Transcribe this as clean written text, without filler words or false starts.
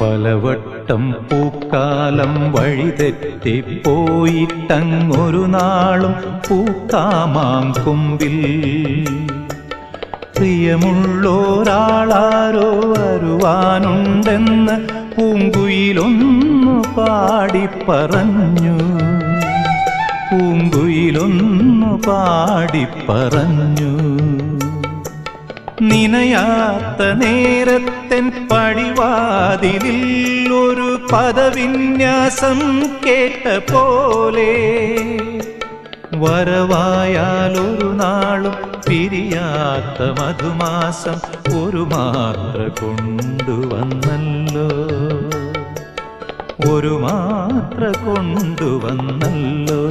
പലവട്ടം പൂക്കാലം വഴിതെറ്റിപ്പോയിട്ടങ്ങൊരു നാളും പൂക്കാമാങ്കൊമ്പിൽ പ്രിയമുള്ളോരാളാരോ വരുവാനുണ്ടെന്ന് പൂങ്കുയിലൊന്നു പാടിപ്പറഞ്ഞു. പൂങ്കുയിലൊന്നു പാടിപ്പറഞ്ഞു. നിനയാത്ത നേരത്തെൻ പടിവാതിലിൽ ഒരു പദവിന്യാസം കേട്ട പോലെ വരവായാലൊരു നാളും പിരിയാത്ത മധുമാസം ഒരു മാത്ര കൊണ്ടുവന്നല്ലോ. ഒരു മാത്ര കൊണ്ടുവന്നല്ലോ.